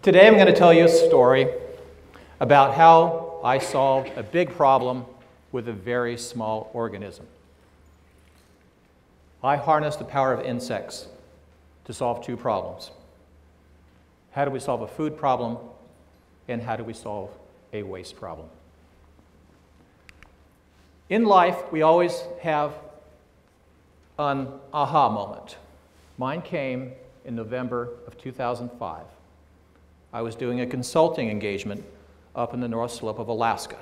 Today I'm going to tell you a story about how I solved a big problem with a very small organism. I harnessed the power of insects to solve two problems. How do we solve a food problem, and how do we solve a waste problem? In life, we always have an aha moment. Mine came in November of 2005. I was doing a consulting engagement up in the North Slope of Alaska,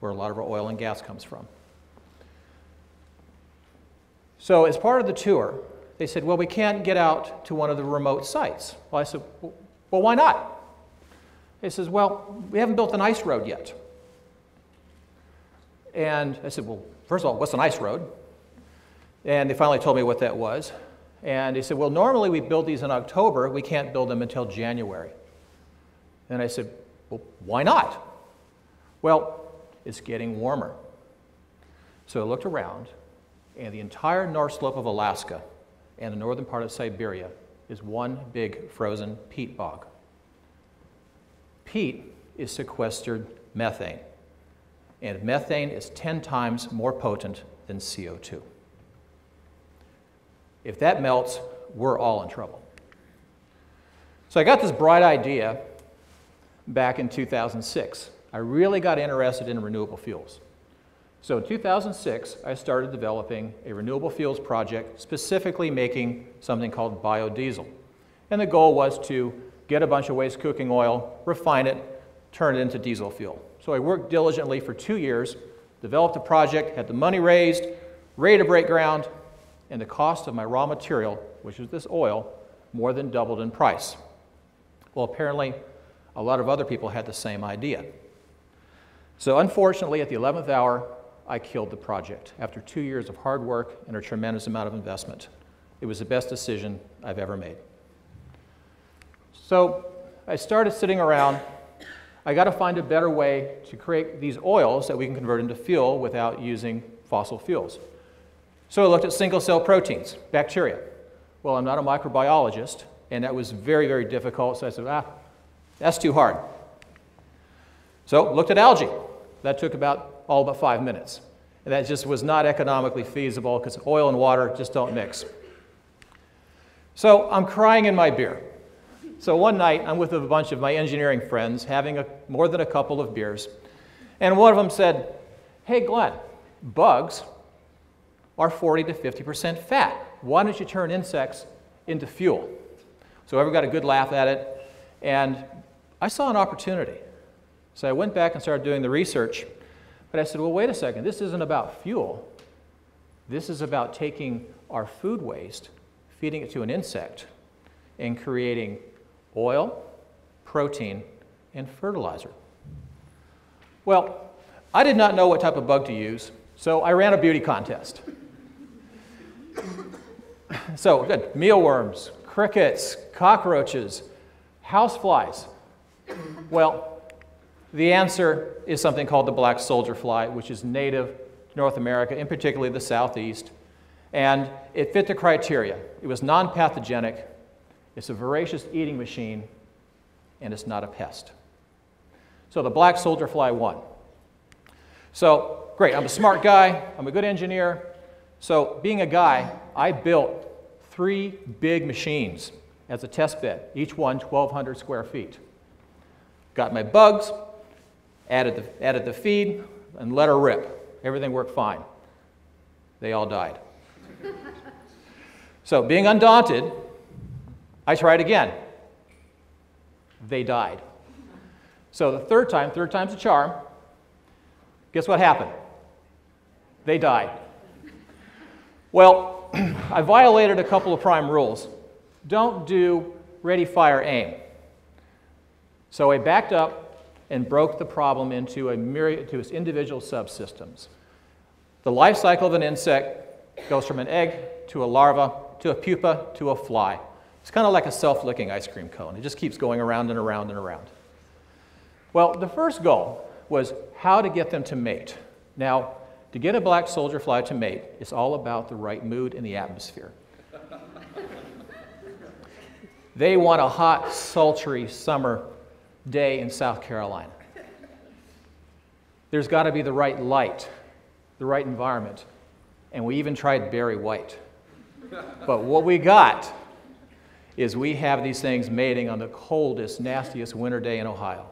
where a lot of our oil and gas comes from. So as part of the tour, they said, well, we can't get out to one of the remote sites. Well, I said, well, why not? They says, well, we haven't built an ice road yet. And I said, well, first of all, what's an ice road? And they finally told me what that was. And they said, well, normally we build these in October. We can't build them until January. And I said, well, why not? Well, it's getting warmer. So I looked around, and the entire North Slope of Alaska and the northern part of Siberia is one big frozen peat bog. Peat is sequestered methane, and methane is 10 times more potent than CO2. If that melts, we're all in trouble. So I got this bright idea back in 2006. I really got interested in renewable fuels. So in 2006, I started developing a renewable fuels project, specifically making something called biodiesel. And the goal was to get a bunch of waste cooking oil, refine it, turn it into diesel fuel. So I worked diligently for 2 years, developed a project, had the money raised, ready to break ground, and the cost of my raw material, which was this oil, more than doubled in price. Well, apparently, a lot of other people had the same idea. So unfortunately, at the 11th hour, I killed the project after 2 years of hard work and a tremendous amount of investment. It was the best decision I've ever made. So I started sitting around. I got to find a better way to create these oils that we can convert into fuel without using fossil fuels. So I looked at single-cell proteins, bacteria. Well, I'm not a microbiologist, and that was very, very difficult, so I said, that's too hard. So looked at algae. That took all but 5 minutes. And that just was not economically feasible because oil and water just don't mix. So I'm crying in my beer. So one night, I'm with a bunch of my engineering friends having more than a couple of beers. And one of them said, hey, Glenn, bugs are 40 to 50% fat. Why don't you turn insects into fuel? So everyone got a good laugh at it. And I saw an opportunity. So I went back and started doing the research. But I said, well, wait a second. This isn't about fuel. This is about taking our food waste, feeding it to an insect, and creating oil, protein, and fertilizer. Well, I did not know what type of bug to use, so I ran a beauty contest. So good, mealworms, crickets, cockroaches, houseflies. Well, the answer is something called the black soldier fly, which is native to North America, in particular the Southeast. And it fit the criteria. It was non-pathogenic, it's a voracious eating machine, and it's not a pest. So the black soldier fly won. So great, I'm a smart guy, I'm a good engineer. So being a guy, I built 3 big machines as a test bed, each one 1,200 square feet. Got my bugs, added the feed, and let her rip. Everything worked fine. They all died. So being undaunted, I tried again. They died. So the third time's a charm. Guess what happened? They died. Well, I violated a couple of prime rules. Don't do ready, fire, aim. So I backed up and broke the problem into its individual subsystems. The life cycle of an insect goes from an egg to a larva to a pupa to a fly. It's kind of like a self-licking ice cream cone. It just keeps going around and around and around. Well, the first goal was how to get them to mate. Now, to get a black soldier fly to mate, it's all about the right mood in the atmosphere. They want a hot, sultry summer day in South Carolina. There's got to be the right light, the right environment, and we even tried berry white. But what we got is we have these things mating on the coldest, nastiest winter day in Ohio.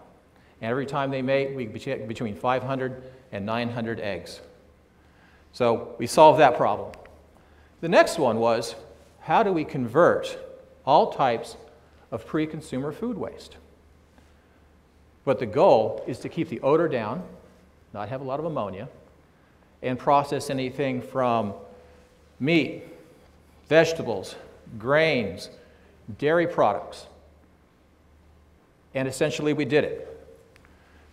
And every time they mate, we get between 500 and 900 eggs. So we solved that problem. The next one was, how do we convert all types of pre-consumer food waste? But the goal is to keep the odor down, not have a lot of ammonia, and process anything from meat, vegetables, grains, dairy products. And essentially we did it.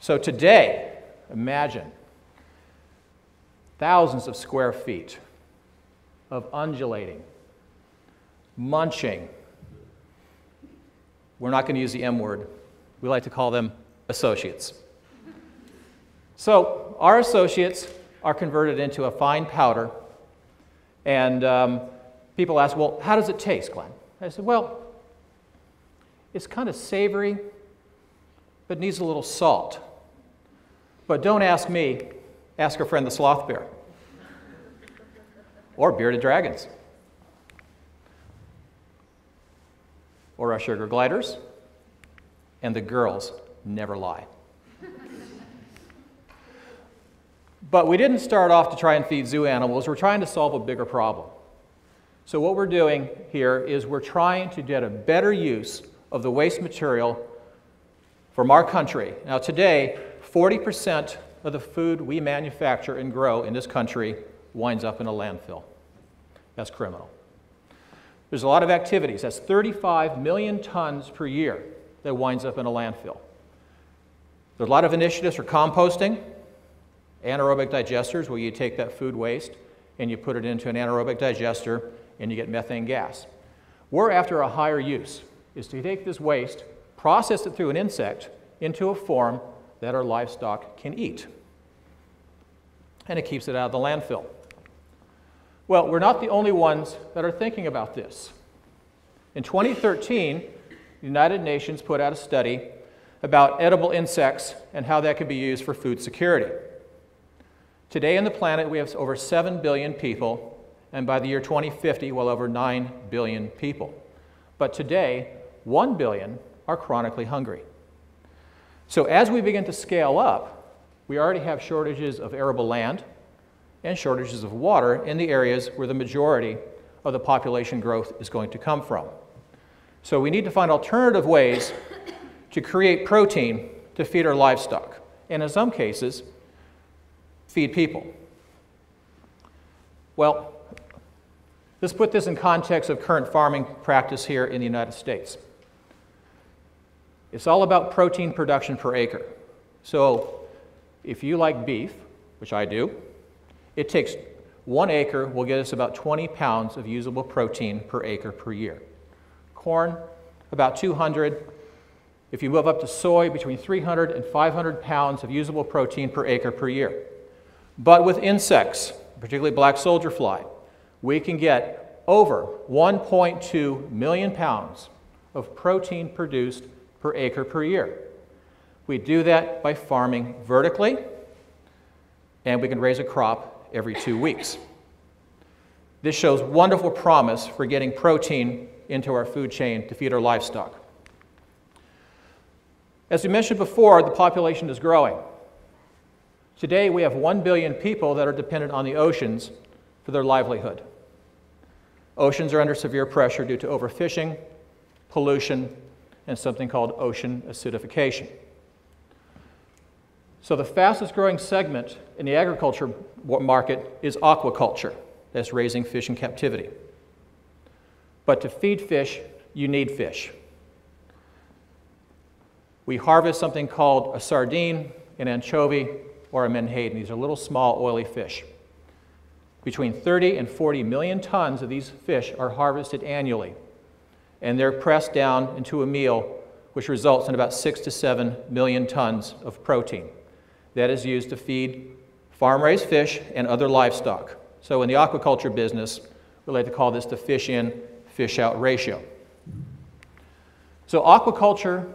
So today, imagine thousands of square feet of undulating, munching. We're not going to use the M word. We like to call them associates. So our associates are converted into a fine powder, and people ask, well, how does it taste, Glenn? I said, well, it's kind of savory, but needs a little salt. But don't ask me, ask our friend the sloth bear, or bearded dragons, or our sugar gliders, and the girls never lie. But we didn't start off to try and feed zoo animals. We're trying to solve a bigger problem. So what we're doing here is we're trying to get a better use of the waste material from our country. Now today, 40% of the food we manufacture and grow in this country winds up in a landfill. That's criminal. There's a lot of activities. That's 35 million tons per year that winds up in a landfill. There's a lot of initiatives for composting, anaerobic digesters, where you take that food waste and you put it into an anaerobic digester and you get methane gas. We're after a higher use, is to take this waste, process it through an insect into a form that our livestock can eat. And it keeps it out of the landfill. Well, we're not the only ones that are thinking about this. In 2013, the United Nations put out a study about edible insects and how that could be used for food security. Today on the planet, we have over 7 billion people, and by the year 2050, well over 9 billion people. But today, 1 billion are chronically hungry. So as we begin to scale up, we already have shortages of arable land and shortages of water in the areas where the majority of the population growth is going to come from. So we need to find alternative ways to create protein to feed our livestock, and in some cases, feed people. Well, let's put this in context of current farming practice here in the United States. It's all about protein production per acre. So if you like beef, which I do, it takes 1 acre will get us about 20 pounds of usable protein per acre per year. Corn, about 200. If you move up to soy, between 300 and 500 pounds of usable protein per acre per year. But with insects, particularly black soldier fly, we can get over 1.2 million pounds of protein produced per acre per year. We do that by farming vertically, and we can raise a crop every 2 weeks. This shows wonderful promise for getting protein into our food chain to feed our livestock. As we mentioned before, the population is growing. Today, we have 1 billion people that are dependent on the oceans for their livelihood. Oceans are under severe pressure due to overfishing, pollution, and something called ocean acidification. So the fastest growing segment in the agriculture market is aquaculture. That's raising fish in captivity. But to feed fish, you need fish. We harvest something called a sardine, an anchovy, or a menhaden. These are little small oily fish. Between 30 and 40 million tons of these fish are harvested annually, and they're pressed down into a meal which results in about 6 to 7 million tons of protein. That is used to feed farm-raised fish and other livestock. So in the aquaculture business, we like to call this the fish in, fish out ratio. So aquaculture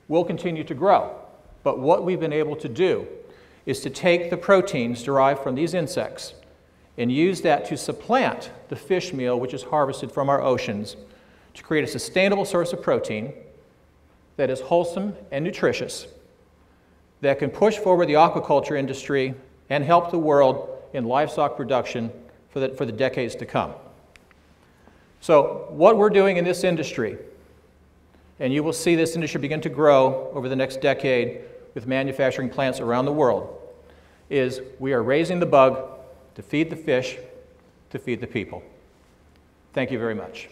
will continue to grow. But what we've been able to do is to take the proteins derived from these insects and use that to supplant the fish meal which is harvested from our oceans to create a sustainable source of protein that is wholesome and nutritious, that can push forward the aquaculture industry and help the world in livestock production for the decades to come. So what we're doing in this industry, and you will see this industry begin to grow over the next decade with manufacturing plants around the world, is we are raising the bug to feed the fish, to feed the people. Thank you very much.